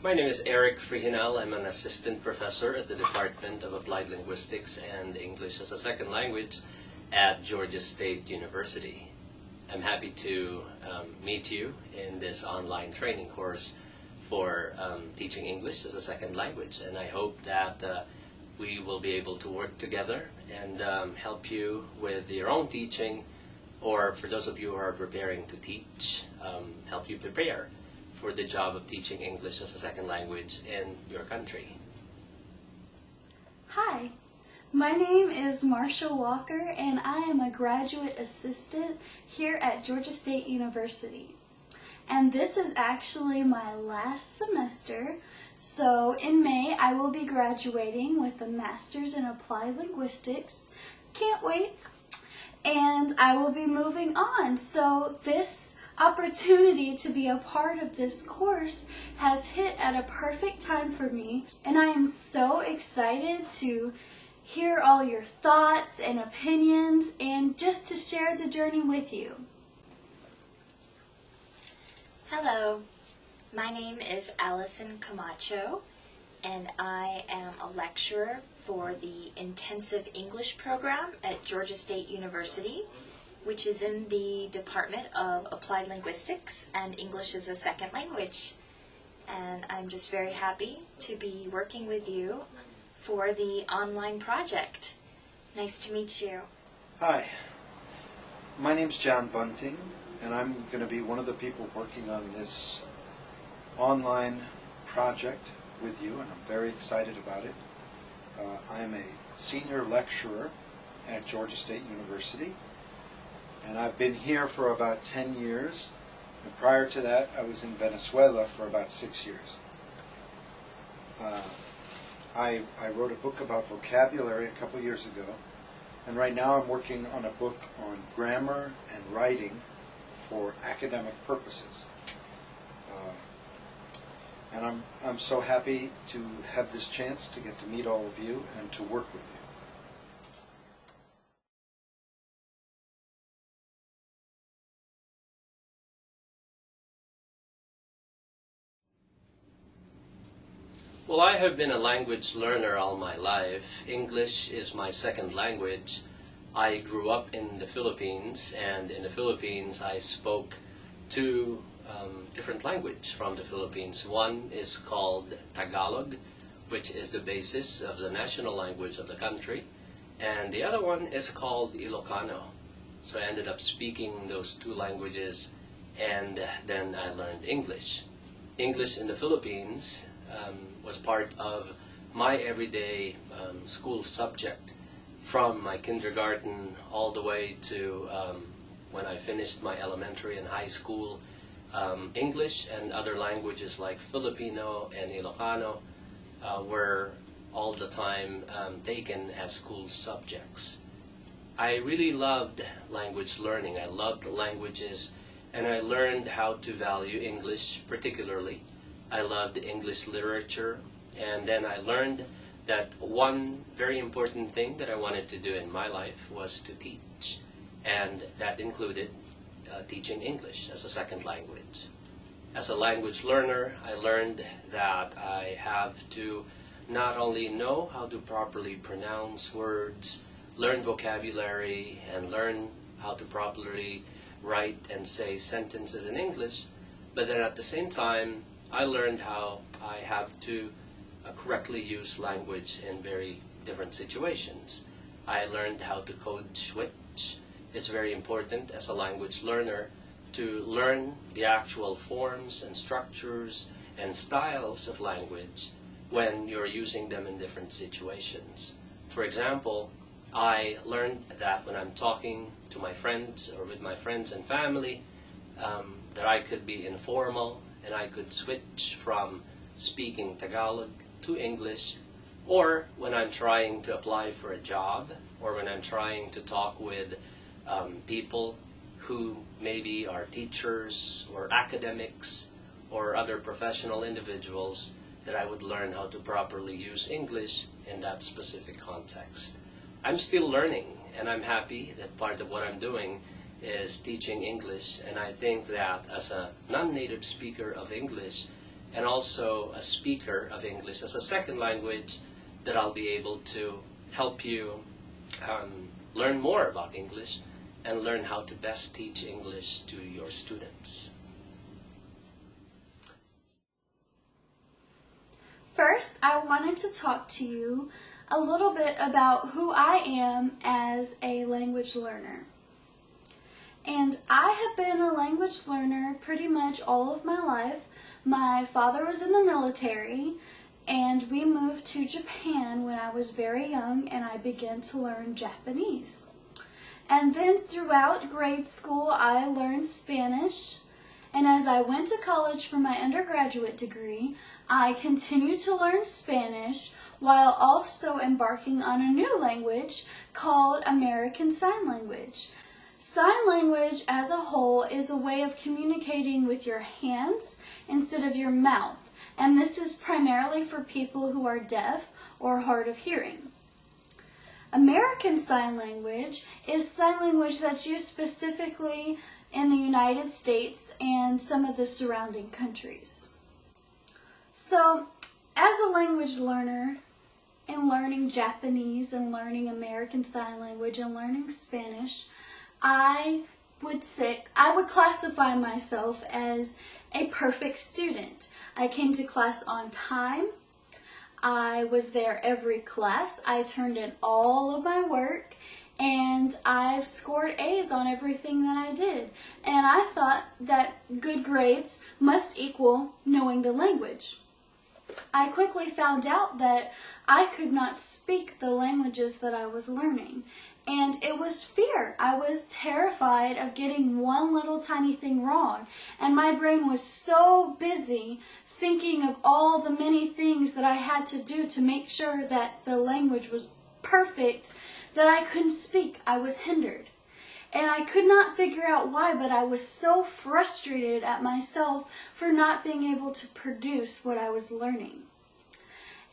My name is Eric Frihinal. I'm an assistant professor at the Department of Applied Linguistics and English as a Second Language at Georgia State University. I'm happy to meet you in this online training course for teaching English as a second language, and I hope that we will be able to work together and help you with your own teaching, or for those of you who are preparing to teach, help you prepare for the job of teaching English as a second language in your country. Hi, my name is Marsha Walker and I am a graduate assistant here at Georgia State University. And this is actually my last semester, so in May I will be graduating with a Master's in Applied Linguistics. Can't wait! And I will be moving on, so this opportunity to be a part of this course has hit at a perfect time for me, and I am so excited to hear all your thoughts and opinions and just to share the journey with you. Hello, my name is Allison Camacho, and I am a lecturer for the Intensive English program at Georgia State University, which is in the Department of Applied Linguistics and English as a Second Language. And I'm just very happy to be working with you for the online project. Nice to meet you. Hi, my name's John Bunting, and I'm going to be one of the people working on this online project with you, and I'm very excited about it. I'm a senior lecturer at Georgia State University, and I've been here for about 10 years, and prior to that I was in Venezuela for about 6 years. I wrote a book about vocabulary a couple years ago, and right now I'm working on a book on grammar and writing for academic purposes. And I'm so happy to have this chance to get to meet all of you and to work with you. Well, I have been a language learner all my life. English is my second language. I grew up in the Philippines, and in the Philippines I spoke two different languages from the Philippines. One is called Tagalog, which is the basis of the national language of the country, and the other one is called Ilocano. So I ended up speaking those two languages, and then I learned English. English in the Philippines was part of my everyday school subject from my kindergarten all the way to when I finished my elementary and high school. English and other languages like Filipino and Ilocano were all the time taken as school subjects. I really loved language learning. I loved languages, and I learned how to value English particularly. I loved English literature, and then I learned that one very important thing that I wanted to do in my life was to teach, and that included teaching English as a second language. As a language learner, I learned that I have to not only know how to properly pronounce words, learn vocabulary, and learn how to properly write and say sentences in English, but then at the same time, I learned how I have to correctly use language in very different situations. I learned how to code switch. It's very important as a language learner to learn the actual forms and structures and styles of language when you're using them in different situations. For example, I learned that when I'm talking to my friends or with my friends and family, that I could be informal and I could switch from speaking Tagalog to English, or when I'm trying to apply for a job, or when I'm trying to talk with people who maybe are teachers or academics or other professional individuals, that I would learn how to properly use English in that specific context. I'm still learning, and I'm happy that part of what I'm doing is teaching English, and I think that as a non-native speaker of English, and also a speaker of English as a second language, that I'll be able to help you learn more about English and learn how to best teach English to your students. First, I wanted to talk to you a little bit about who I am as a language learner. And I have been a language learner pretty much all of my life. My father was in the military, and we moved to Japan when I was very young, and I began to learn Japanese. And then throughout grade school, I learned Spanish. And as I went to college for my undergraduate degree, I continued to learn Spanish while also embarking on a new language called American Sign Language. Sign language as a whole is a way of communicating with your hands instead of your mouth, and this is primarily for people who are deaf or hard of hearing. American Sign Language is sign language that's used specifically in the United States and some of the surrounding countries. So, as a language learner, in learning Japanese and learning American Sign Language and learning Spanish, I would classify myself as a perfect student. I came to class on time. I was there every class. I turned in all of my work, and I've scored A's on everything that I did. And I thought that good grades must equal knowing the language. I quickly found out that I could not speak the languages that I was learning. And it was fear. I was terrified of getting one little tiny thing wrong. And my brain was so busy thinking of all the many things that I had to do to make sure that the language was perfect that I couldn't speak. I was hindered. And I could not figure out why, but I was so frustrated at myself for not being able to produce what I was learning.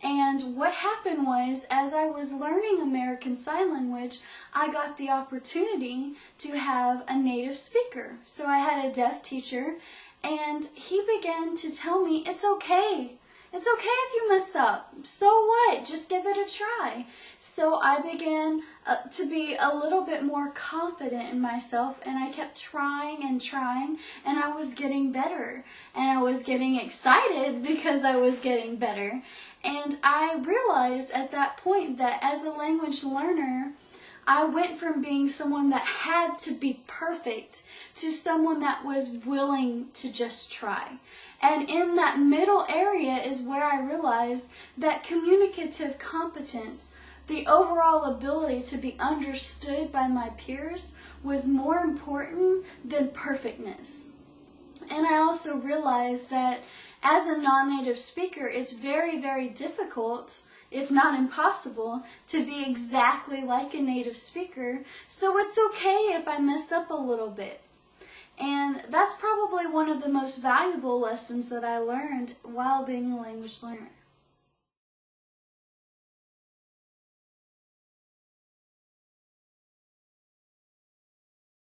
And what happened was, as I was learning American Sign Language, I got the opportunity to have a native speaker. So I had a deaf teacher, and he began to tell me, it's okay. It's okay if you mess up. So what? Just give it a try. So I began to be a little bit more confident in myself, and I kept trying, and I was getting better. And I was getting excited because I was getting better. And I realized at that point that as a language learner, I went from being someone that had to be perfect to someone that was willing to just try. And in that middle area is where I realized that communicative competence, the overall ability to be understood by my peers, was more important than perfectness. And I also realized that as a non-native speaker, it's very, very difficult, if not impossible, to be exactly like a native speaker. So it's okay if I mess up a little bit. And that's probably one of the most valuable lessons that I learned while being a language learner.